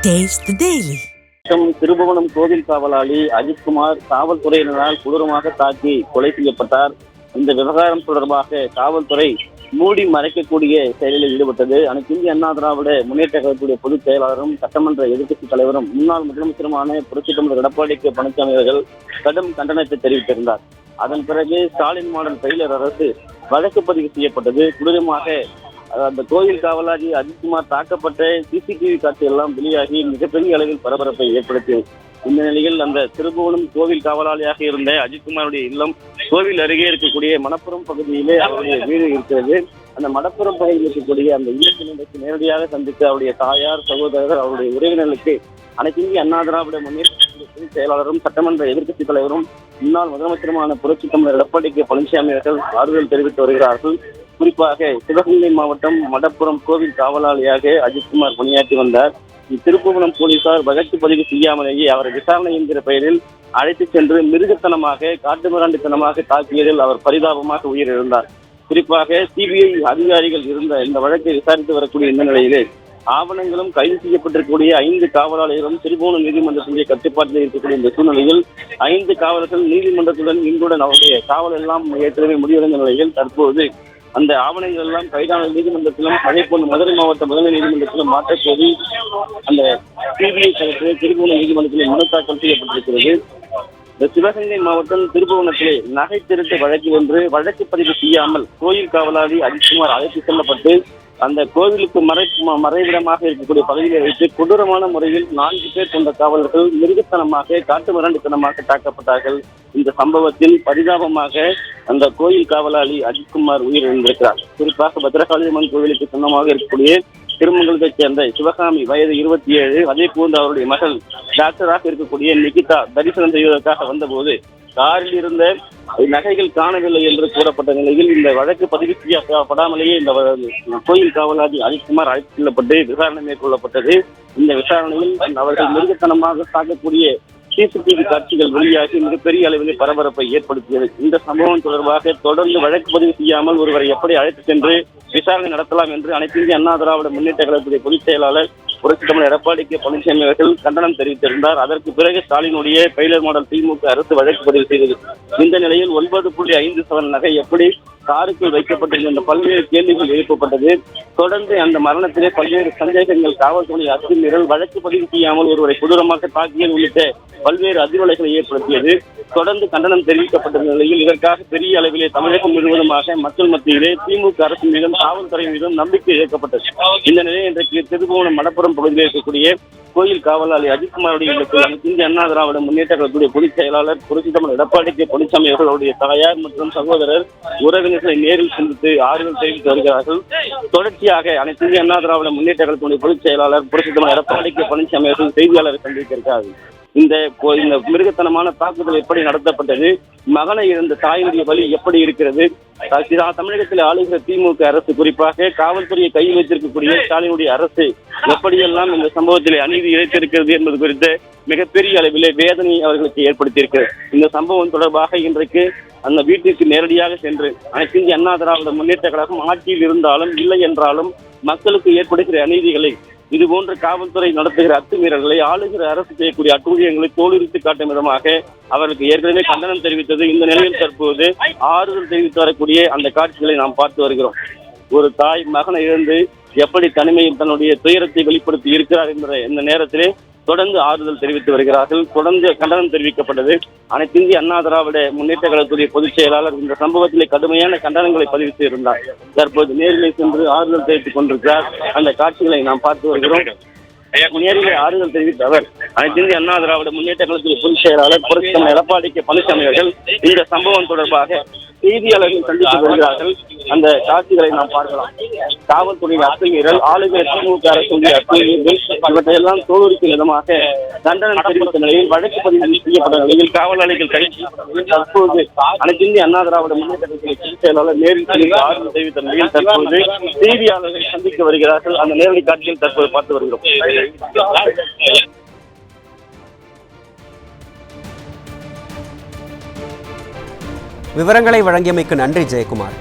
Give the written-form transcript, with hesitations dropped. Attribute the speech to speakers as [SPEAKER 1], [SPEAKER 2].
[SPEAKER 1] Taste the Daily.
[SPEAKER 2] Thirubuvanam கோவில் காவலாளி அஜித்குமார் காவல்துறையினரால் கொடூரமாக தாக்கி கொலை செய்யப்பட்டார். இந்த விவகாரம் தொடர்பாக காவல்துறை மூடி மறைக்கக்கூடிய செயலில் ஈடுபட்டது. அனைத்து இந்திய அண்ணா திராவிட முன்னேற்ற கழகத்துடைய பொதுச் செயலாளரும் சட்டமன்ற எதிர்க்கட்சித் தலைவரும் முன்னாள் முதலமைச்சருமான புரட்சித் தமிழர் எடப்பாடி பழனிசாமி அவர்கள் கடும் கண்டனத்தை தெரிவித்திருந்தார். அதன் பிறகு ஸ்டாலின் மாடல் டெய்லர் அரசு வழக்கு பதிவு செய்யப்பட்டது. கொடூரமாக அந்த கோயில் காவலாளி அஜித்குமார் தாக்கப்பட்ட சிசிடிவி காட்சி எல்லாம் வெளியாகி மிகப்பெரிய அளவில் பரபரப்பை ஏற்படுத்தியது. இந்த நிலையில் அந்த திருபுவனம் கோவில் காவலாளியாக இருந்த அஜித்குமாருடைய இல்லம் கோவில் அருகே இருக்கக்கூடிய மணப்புரம் பகுதியிலே அவருடைய வீடு இருக்கிறது. அந்த மணப்புரம் பகுதியில் இருக்கக்கூடிய அந்த இல்லத்தினருக்கு நேரடியாக சந்தித்து அவருடைய தாயார், சகோதரர், அவருடைய உறவினர்களுக்கு அனைத்து இந்திய அண்ணா திராவிட முன்னேற்ற பொதுச் செயலாளரும் சட்டமன்ற எதிர்க்கட்சித் தலைவரும் முன்னாள் முதலமைச்சருமான புரட்சித் தமிழர் எடப்பாடி பழனிசாமி அவர்கள் ஆறுதல் தெரிவித்து வருகிறார்கள். குறிப்பாக சிவகங்கை மாவட்டம் மடப்புரம் கோவில் காவலாளியாக அஜித்குமார் பணியாற்றி வந்தார். திருப்புவனம் போலீசார் வழக்கு பதிவு செய்யாமலேயே அவரை விசாரணை என்கிற பெயரில் அழைத்து சென்று மிருகத்தனமாக காட்டுமிராண்டித்தனமாக தாக்கியதில் அவர் பரிதாபமாக உயிரிழந்தார். குறிப்பாக சிபிஐ அதிகாரிகள் இருந்த இந்த வழக்கை விசாரித்து வரக்கூடிய இந்த நிலையிலே ஆவணங்களும் கைது செய்யப்பட்டிருக்கக்கூடிய 5 காவலாளிகளும் திருபுவனம் நீதிமன்றத்தினுடைய கட்டுப்பாட்டில் இருக்கக்கூடிய இந்த சூழ்நிலையில் 5 காவலர்கள் நீதிமன்றத்துடன் இன்றுடன் அவருடைய காவல் எல்லாம் ஏற்கனவே முடிவடைந்த நிலையில் தற்போது அந்த ஆவணங்கள் எல்லாம் கைதான நீதிமன்றத்திலும் அதே போன்று மதுரை மாவட்ட முதன்மை நீதிமன்றத்திலும் மாற்றக்கோரி அந்த சிபிஐ தரப்பில் திருபுவனம் நீதிமன்றத்தில் மனு தாக்கல் செய்யப்பட்டிருக்கிறது. இந்த சிவகங்கை மாவட்டம் திருபுவனத்திலே நகை திருட்டு வழக்கு ஒன்று வழக்கு பதிவு செய்யாமல் கோயில் காவலாளி அஜித்குமார் அழைத்து செல்லப்பட்டு அந்த கோவிலுக்கு மறைவிடமாக இருக்கக்கூடிய பகுதியை வைத்து கொடூரமான முறையில் 4 பேர் கொண்ட காவலர்கள் மிருகத்தனமாக காட்டுமிராண்டித்தனமாக தாக்கப்பட்டார்கள். இந்த சம்பவத்தில் பரிதாபமாக அந்த கோயில் காவலாளி அஜித்குமார் உயிரிழந்திருக்கிறார். குறிப்பாக பத்ரகாளியம்மன் கோவிலுக்கு சொந்தமாக இருக்கக்கூடிய திருமங்கலத்தை சேர்ந்த சிவகாமி வயது 27, அதே போன்று அவருடைய மகள் டாக்டராக இருக்கக்கூடிய நிகிதா தரிசனம் செய்வதற்காக வந்தபோது காரில் இருந்த நகைகள் காணவில்லை என்று கூறப்பட்ட நிலையில் இந்த வழக்கு பதிவு செய்யப்படாமலேயே இந்த கோயில் காவலாளி அஜித்குமார் அழைத்து செல்லப்பட்டு விசாரணை மேற்கொள்ளப்பட்டது. இந்த விசாரணையில் அவர்கள் மிருகத்தனமாக தாக்கக்கூடிய சிசிடிவி காட்சிகள் வெளியாகி மிகப்பெரிய அளவில் பரபரப்பை ஏற்படுத்தியது. இந்த சம்பவம் தொடர்பாக தொடர்ந்து வழக்கு பதிவு செய்யாமல் ஒருவரை எப்படி அழைத்து சென்று விசாரணை நடத்தலாம் என்று அனைத்து இந்திய அண்ணா திராவிட முன்னேற்ற கழகத்துடைய பொதுச் செயலாளர் புரட்சித் தமிழர் எடப்பாடி பழனிசாமி அவர்கள் கண்டனம் தெரிவித்திருந்தார். அதற்கு பிறகு ஸ்டாலினுடைய டெய்லர் மாடல் திமுக அரசு வழக்கு பதிவு செய்தது. இந்த நிலையில் 9.5 நகை எப்படி காருக்குள் வைக்கப்பட்டிருந்த பல்வேறு கேள்விகள் எழுப்பப்பட்டது. தொடர்ந்து அந்த மரணத்திலே பல்வேறு சந்தேகங்கள், காவல்துறை அத்துமீறல், வழக்கு பதிவு செய்யாமல் ஒருவரை கொடூரமாக தாக்கியது உள்ளிட்ட பல்வேறு அதிர்வலைகளை ஏற்படுத்தியது. தொடர்ந்து கண்டனம் தெரிவிக்கப்பட்ட நிலையில் இதற்காக பெரிய அளவிலே தமிழகம் முழுவதுமாக மக்கள் மத்தியிலே திமுக அரசு மீதும் காவல்துறை மீதும் நம்பிக்கை இழக்கப்பட்டது. இந்த நிலையில் இன்றைக்கு திருபுவனம் மடப்புரம் பகுதியில் இருக்கக்கூடிய கோயில் காவலாளி அஜித்குமாருடைய இல்லத்தில் இந்திய அண்ணா திராவிட முன்னேற்ற கழகத்துடைய பொதுச் செயலாளர் புரட்சித் தமிழர் எடப்பாடி பழனிசாமி அவர்களுடைய தாயார் மற்றும் சகோதரர் உறவினர்களை நேரில் சந்தித்து ஆறுதல் தெரிவித்து வருகிறார்கள். தொடர்ச்சியாக அனைத்து இந்திய அண்ணா திராவிட முன்னேற்ற கழகத்துடைய பொதுச் செயலாளர் புரட்சித் தமிழர் எடப்பாடி பழனிசாமி அவர்கள் செய்தியாளரை சந்தித்திருக்கிறார்கள். இந்த மிருகத்தனமான தாக்குதல் எப்படி நடத்தப்பட்டது, மகனை இழந்த தாயினுடைய வழி எப்படி இருக்கிறது, தமிழகத்தில் ஆளுகிற திமுக அரசு குறிப்பாக காவல்துறையை கையில் வைத்திருக்கக்கூடிய ஸ்டாலினுடைய அரசு எப்படியெல்லாம் இந்த சம்பவத்திலே அநீதி இழைத்திருக்கிறது என்பது குறித்து மிகப்பெரிய அளவிலே வேதனை அவர்களுக்கு ஏற்படுத்தியிருக்கிறது. இந்த சம்பவம் தொடர்பாக இன்றைக்கு அந்த வீட்டிற்கு நேரடியாக சென்று அனைத்து இந்திய அண்ணா திராவிட முன்னேற்ற கழகம் ஆட்சியில் இருந்தாலும் இல்லை என்றாலும் மக்களுக்கு ஏற்படுகிற அநீதிகளை, இதுபோன்ற காவல்துறை நடத்துகிற அத்துமீறல்களை, ஆளுகிற அரசு செய்யக்கூடிய அட்டூழியங்களை தோலுரித்து காட்டும் விதமாக அவர்களுக்கு ஏற்கனவே கண்டனம் தெரிவித்தது. இந்த நிலையில் தற்போது ஆறுதல் தெரிவித்து வரக்கூடிய அந்த காட்சிகளை நாம் பார்த்து வருகிறோம். ஒரு தாய் மகனை இழந்து எப்படி தனிமையில் தன்னுடைய துயரத்தை வெளிப்படுத்தி இருக்கிறார் என்ற இந்த நேரத்திலே தொடர்ந்து ஆறுதல் தெரிவித்து வருகிறார்கள். தொடர்ந்து கண்டனம் தெரிவிக்கப்பட்டது. அனைத்து இந்திய அண்ணா திராவிட முன்னேற்ற கழகத்துடைய பொதுச் செயலாளர் இந்த சம்பவத்திலே கடுமையான கண்டனங்களை பதிவு செய்திருந்தார். தற்போது நேரிலே சென்று ஆறுதல் தெரிவித்துக் கொண்டிருக்கிறார். அந்த காட்சிகளை நாம் பார்த்து வருகிறோம். நேரிலே ஆறுதல் தெரிவித்த அவர் அனைத்து இந்திய அண்ணா திராவிட முன்னேற்ற கழகத்துடைய பொதுச் செயலாளர் புரட்சித் தமிழர் எடப்பாடி பழனிசாமி அவர்கள் இந்த சம்பவம் தொடர்பாக செய்தியாளர்கள் சந்தித்து வருகிறார்கள். அந்த காட்சிகளை நாம் பார்க்கலாம். காவல்துறையின் அத்துமீறல், ஆளுகிற திமுக அரசுடைய அத்துமீறல் இவற்றையெல்லாம் தோலுரிக்கும் விதமாக கண்டனம் தெரிவித்த நிலையில் வழக்கு பதிவு செய்யப்பட்ட நிலையில் காவலாளிகள் கைது. தற்போது அனைத்து இந்திய அண்ணா திராவிட முன்னேற்ற பொதுச் செயலாளர் நேரில் சென்று ஆறுதல் தெரிவித்த நிலையில் தற்போது செய்தியாளர்களை சந்திக்க வருகிறார்கள். அந்த நேரடி காட்சியில் தற்போது பார்த்து வருகிறோம்.
[SPEAKER 3] விவரங்களை வழங்கியமைக்கு நன்றி ஜெயக்குமார்.